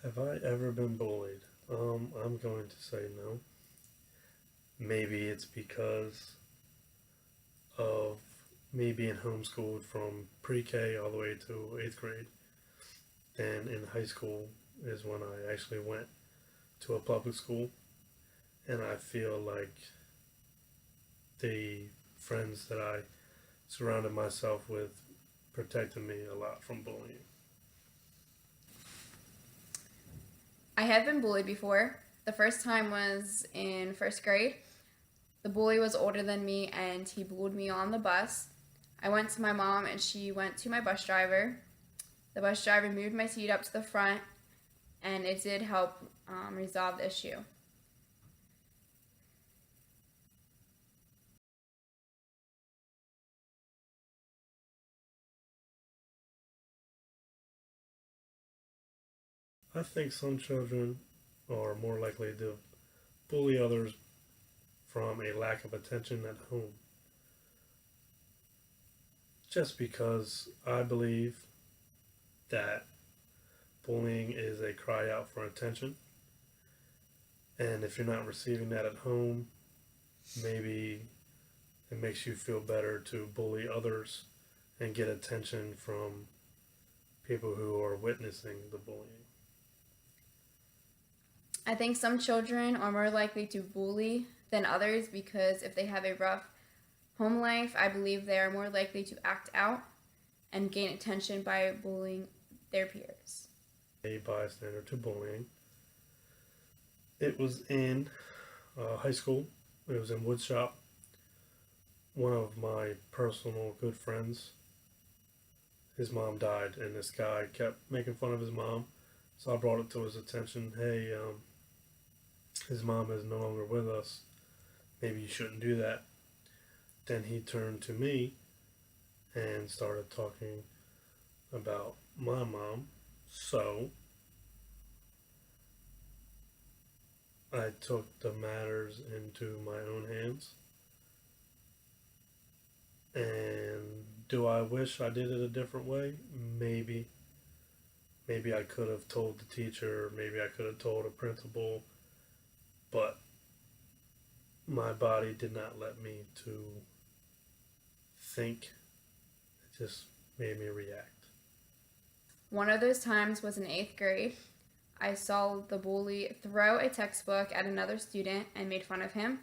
Have I ever been bullied? I'm going to say no. Maybe it's because of me being homeschooled from pre-K all the way to 8th grade. Then in high school is when I actually went to a public school, and I feel like the friends that I surrounded myself with protected me a lot from bullying. I have been bullied before. The first time was in first grade. The bully was older than me and he bullied me on the bus. I went to my mom and she went to my bus driver. The bus driver moved my seat up to the front and it did help resolve the issue. I think some children are more likely to bully others from a lack of attention at home. Just because I believe that bullying is a cry out for attention, and if you're not receiving that at home, maybe it makes you feel better to bully others and get attention from people who are witnessing the bullying. I think some children are more likely to bully than others because if they have a rough home life, I believe they are more likely to act out and gain attention by bullying their peers. A bystander to bullying. It was in high school. It was in woodshop. One of my personal good friends, his mom died, and this guy kept making fun of his mom. So I brought it to his attention. Hey, his mom is no longer with us. Maybe you shouldn't do that. Then he turned to me and started talking about my mom. So I took the matters into my own hands. And do I wish I did it a different way? Maybe. Maybe I could have told the teacher, maybe I could have told a principal, but my body did not let me to think. It just made me react. One of those times was in eighth grade. I saw the bully throw a textbook at another student and made fun of him.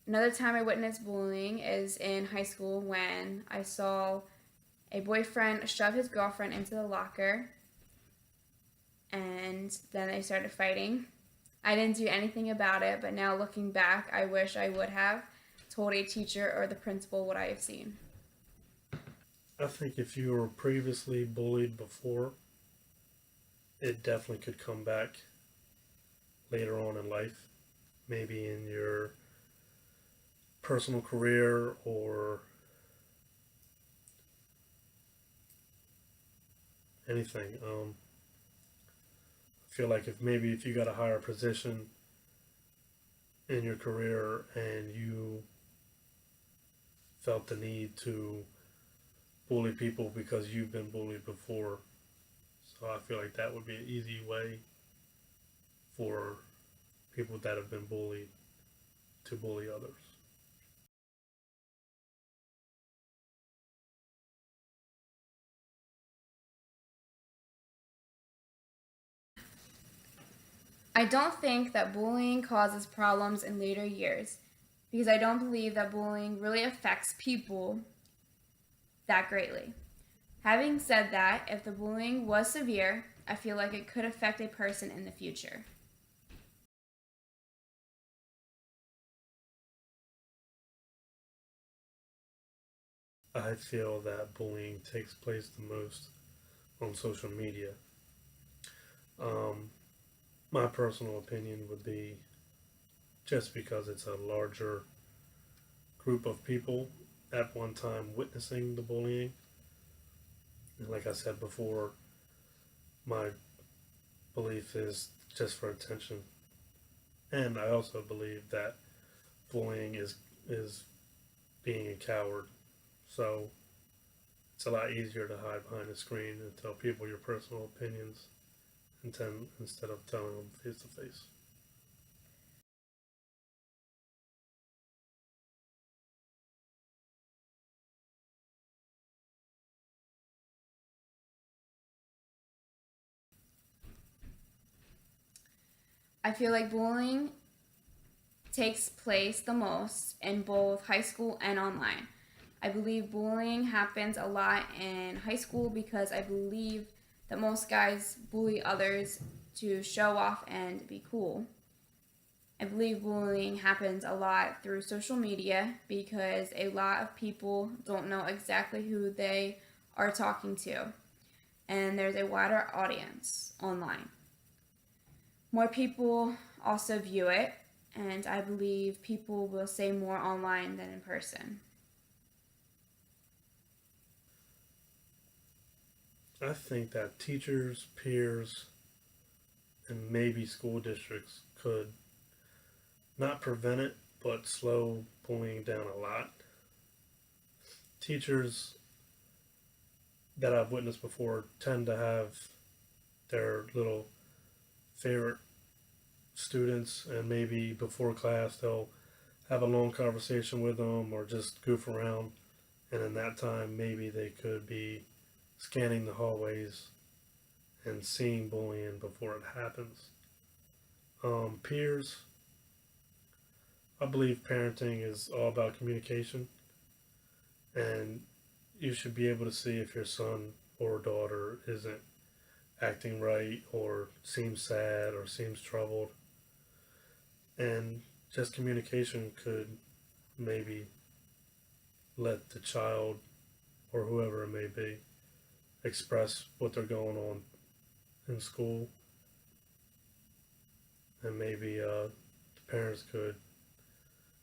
Another time I witnessed bullying is in high school when I saw a boyfriend shove his girlfriend into the locker and then they started fighting. I didn't do anything about it, but now looking back, I wish I would have told a teacher or the principal what I have seen. I think if you were previously bullied before, it definitely could come back later on in life, maybe in your personal career or anything. I feel like if you got a higher position in your career and you felt the need to bully people because you've been bullied before, so I feel like that would be an easy way for people that have been bullied to bully others. I don't think that bullying causes problems in later years because I don't believe that bullying really affects people that greatly. Having said that, if the bullying was severe, I feel like it could affect a person in the future. I feel that bullying takes place the most on social media. Um, my personal opinion would be just because it's a larger group of people at one time witnessing the bullying. And like I said before, my belief is just for attention. And I also believe that bullying is being a coward. So it's a lot easier to hide behind a screen and tell people your personal opinions instead of telling them face to face. I feel like bullying takes place the most in both high school and online. I believe bullying happens a lot in high school because I believe that most guys bully others to show off and be cool. I believe bullying happens a lot through social media because a lot of people don't know exactly who they are talking to, and there's a wider audience online. More people also view it, and I believe people will say more online than in person. I think that teachers, peers, and maybe school districts could not prevent it, but slow bullying down a lot. Teachers that I've witnessed before tend to have their little favorite students, and maybe before class they'll have a long conversation with them or just goof around. And in that time, maybe they could be scanning the hallways and seeing bullying before it happens. Peers, I believe parenting is all about communication, and you should be able to see if your son or daughter isn't acting right or seems sad or seems troubled. And just communication could maybe let the child or whoever it may be express what they're going on in school, and maybe the parents could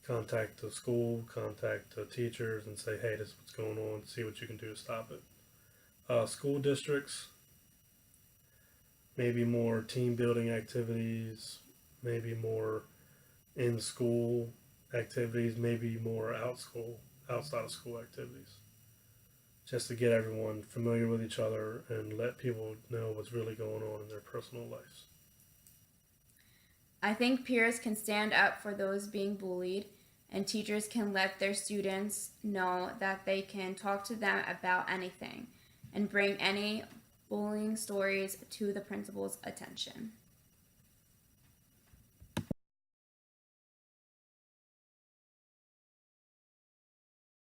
contact the school, contact the teachers, and say, "Hey, this is what's going on. See what you can do to stop it." School districts, maybe more team building activities, maybe more in school activities, maybe more outside of school activities, just to get everyone familiar with each other and let people know what's really going on in their personal lives. I think peers can stand up for those being bullied, and teachers can let their students know that they can talk to them about anything and bring any bullying stories to the principal's attention.